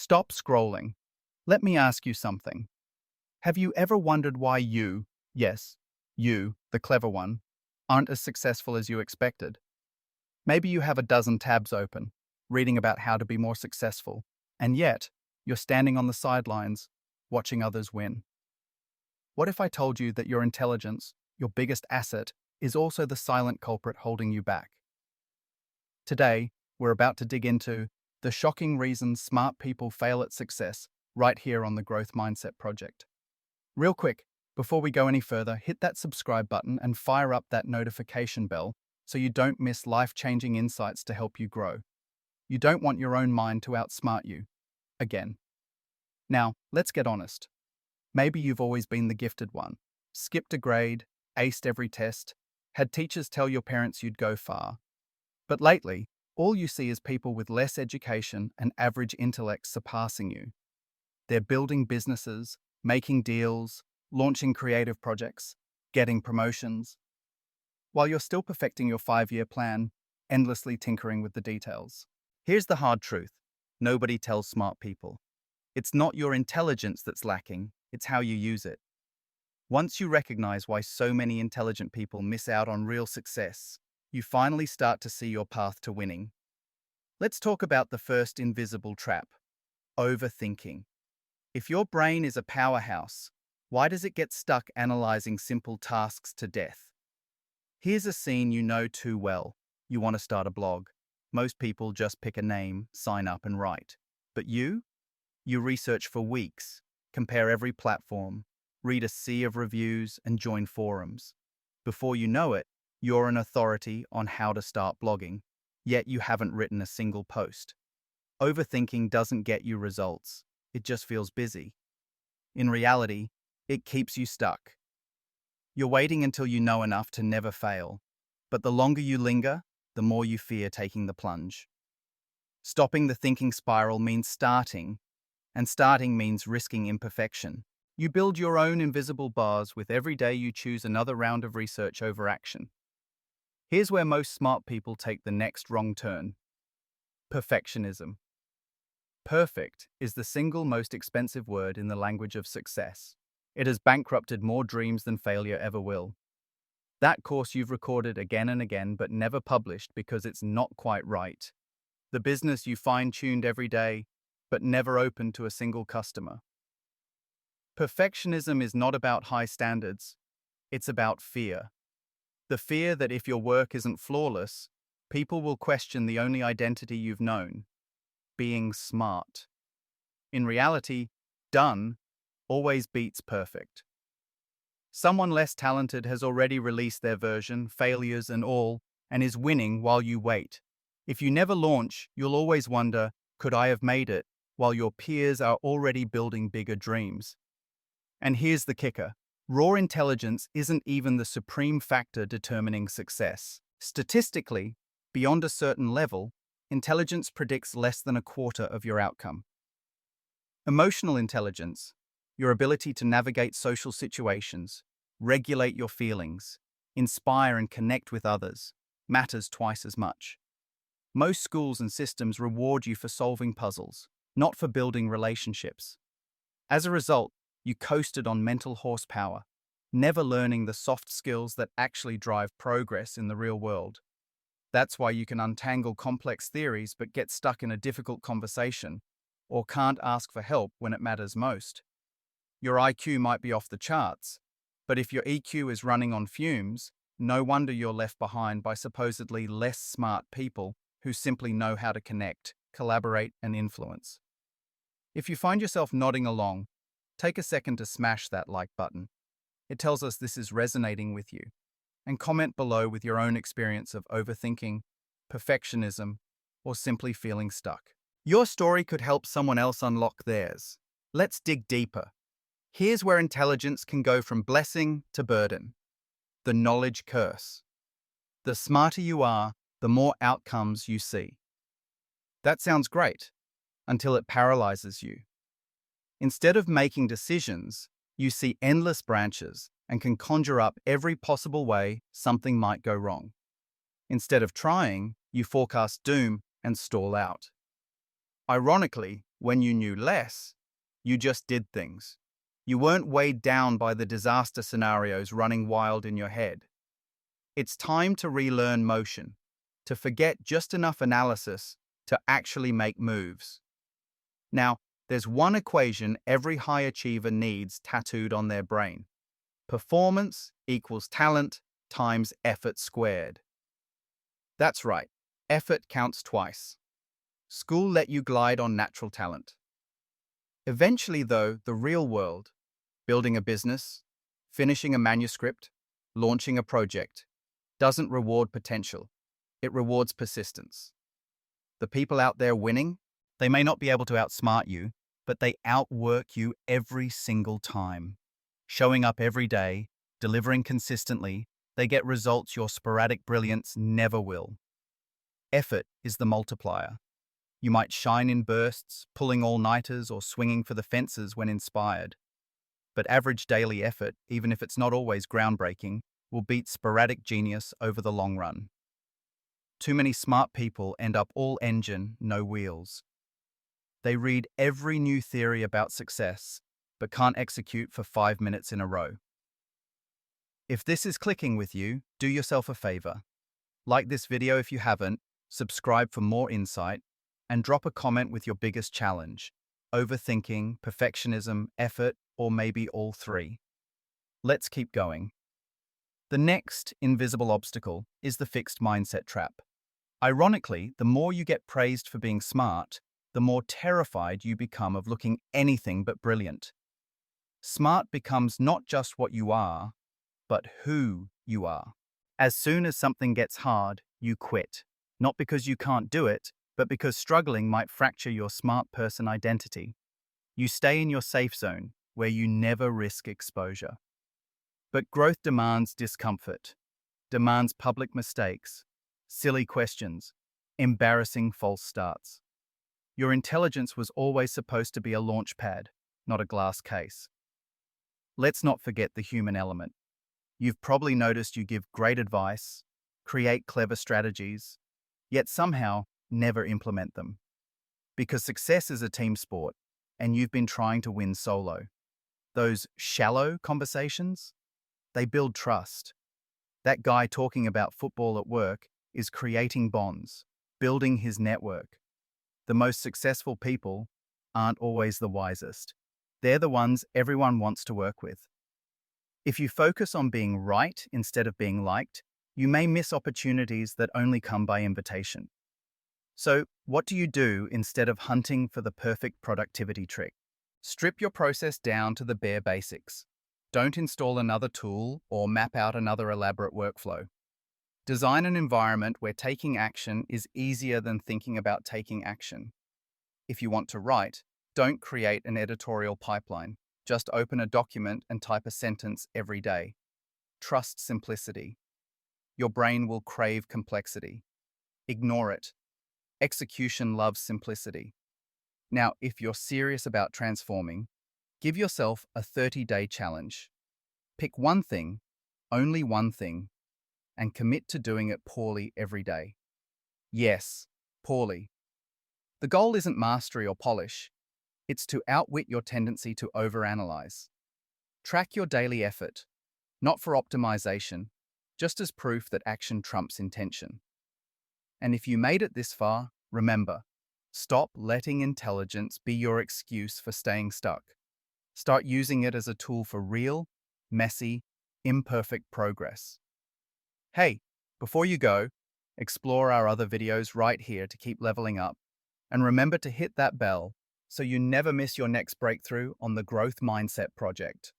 Stop scrolling. Let me ask you something. Have you ever wondered why you, yes, you, the clever one, aren't as successful as you expected? Maybe you have a dozen tabs open, reading about how to be more successful, and yet you're standing on the sidelines, watching others win. What if I told you that your intelligence, your biggest asset, is also the silent culprit holding you back? Today, we're about to dig into the shocking reasons smart people fail at success right here on the Growth Mindset Project. Real quick, before we go any further, hit that subscribe button and fire up that notification bell so you don't miss life-changing insights to help you grow. You don't want your own mind to outsmart you. Again. Now, let's get honest. Maybe you've always been the gifted one. Skipped a grade, aced every test, had teachers tell your parents you'd go far. But lately, all you see is people with less education and average intellect surpassing you. They're building businesses, making deals, launching creative projects, getting promotions, while you're still perfecting your 5-year plan, endlessly tinkering with the details. Here's the hard truth. Nobody tells smart people. It's not your intelligence that's lacking, it's how you use it. Once you recognize why so many intelligent people miss out on real success, you finally start to see your path to winning. Let's talk about the first invisible trap: overthinking. If your brain is a powerhouse, why does it get stuck analyzing simple tasks to death? Here's a scene you know too well. You want to start a blog. Most people just pick a name, sign up, and write. But you? You research for weeks, compare every platform, read a sea of reviews, and join forums. Before you know it, you're an authority on how to start blogging, yet you haven't written a single post. Overthinking doesn't get you results. It just feels busy. In reality, it keeps you stuck. You're waiting until you know enough to never fail, but the longer you linger, the more you fear taking the plunge. Stopping the thinking spiral means starting, and starting means risking imperfection. You build your own invisible bars with every day you choose another round of research over action. Here's where most smart people take the next wrong turn. Perfectionism. Perfect is the single most expensive word in the language of success. It has bankrupted more dreams than failure ever will. That course you've recorded again and again but never published because it's not quite right. The business you fine-tuned every day but never opened to a single customer. Perfectionism is not about high standards. It's about fear. The fear that if your work isn't flawless, people will question the only identity you've known: being smart. In reality, done always beats perfect. Someone less talented has already released their version, failures and all, and is winning while you wait. If you never launch, you'll always wonder, could I have made it, while your peers are already building bigger dreams. And here's the kicker. Raw intelligence isn't even the supreme factor determining success. Statistically, beyond a certain level, intelligence predicts less than a quarter of your outcome. Emotional intelligence, your ability to navigate social situations, regulate your feelings, inspire and connect with others, matters twice as much. Most schools and systems reward you for solving puzzles, not for building relationships. As a result, you coasted on mental horsepower, never learning the soft skills that actually drive progress in the real world. That's why you can untangle complex theories but get stuck in a difficult conversation, or can't ask for help when it matters most. Your IQ might be off the charts, but if your EQ is running on fumes, no wonder you're left behind by supposedly less smart people who simply know how to connect, collaborate, and influence. If you find yourself nodding along, take a second to smash that like button. It tells us this is resonating with you. And comment below with your own experience of overthinking, perfectionism, or simply feeling stuck. Your story could help someone else unlock theirs. Let's dig deeper. Here's where intelligence can go from blessing to burden. The knowledge curse. The smarter you are, the more outcomes you see. That sounds great, until it paralyzes you. Instead of making decisions, you see endless branches and can conjure up every possible way something might go wrong. Instead of trying, you forecast doom and stall out. Ironically, When you knew less, you just did things. You weren't weighed down by the disaster scenarios running wild in your head. It's time to relearn motion, to forget just enough analysis to actually make moves. Now, there's one equation every high achiever needs tattooed on their brain. Performance equals talent times effort squared. That's right, effort counts twice. School let you glide on natural talent. Eventually, though, the real world, building a business, finishing a manuscript, launching a project, doesn't reward potential. It rewards persistence. The people out there winning, they may not be able to outsmart you, but they outwork you every single time. Showing up every day, delivering consistently, they get results your sporadic brilliance never will. Effort is the multiplier. You might shine in bursts, pulling all-nighters or swinging for the fences when inspired. But average daily effort, even if it's not always groundbreaking, will beat sporadic genius over the long run. Too many smart people end up all engine, no wheels. They read every new theory about success, but can't execute for 5 minutes in a row. If this is clicking with you, do yourself a favor. Like this video if you haven't, subscribe for more insight, and drop a comment with your biggest challenge: overthinking, perfectionism, effort, or maybe all three. Let's keep going. The next invisible obstacle is the fixed mindset trap. Ironically, the more you get praised for being smart, the more terrified you become of looking anything but brilliant. Smart becomes not just what you are, but who you are. As soon as something gets hard, you quit. Not because you can't do it, but because struggling might fracture your smart person identity. You stay in your safe zone, where you never risk exposure. But growth demands discomfort, demands public mistakes, silly questions, embarrassing false starts. Your intelligence was always supposed to be a launch pad, not a glass case. Let's not forget the human element. You've probably noticed you give great advice, create clever strategies, yet somehow never implement them. Because success is a team sport, and you've been trying to win solo. Those shallow conversations, they build trust. That guy talking about football at work is creating bonds, building his network. The most successful people aren't always the wisest. They're the ones everyone wants to work with. If you focus on being right instead of being liked, you may miss opportunities that only come by invitation. So, what do you do instead of hunting for the perfect productivity trick? Strip your process down to the bare basics. Don't install another tool or map out another elaborate workflow. Design an environment where taking action is easier than thinking about taking action. If you want to write, don't create an editorial pipeline. Just open a document and type a sentence every day. Trust simplicity. Your brain will crave complexity. Ignore it. Execution loves simplicity. Now, if you're serious about transforming, give yourself a 30-day challenge. Pick one thing, only one thing, and commit to doing it poorly every day. Yes, poorly. The goal isn't mastery or polish. It's to outwit your tendency to overanalyze. Track your daily effort, not for optimization, just as proof that action trumps intention. And if you made it this far, remember, stop letting intelligence be your excuse for staying stuck. Start using it as a tool for real, messy, imperfect progress. Hey, before you go, explore our other videos right here to keep leveling up, and remember to hit that bell so you never miss your next breakthrough on the Growth Mindset Project.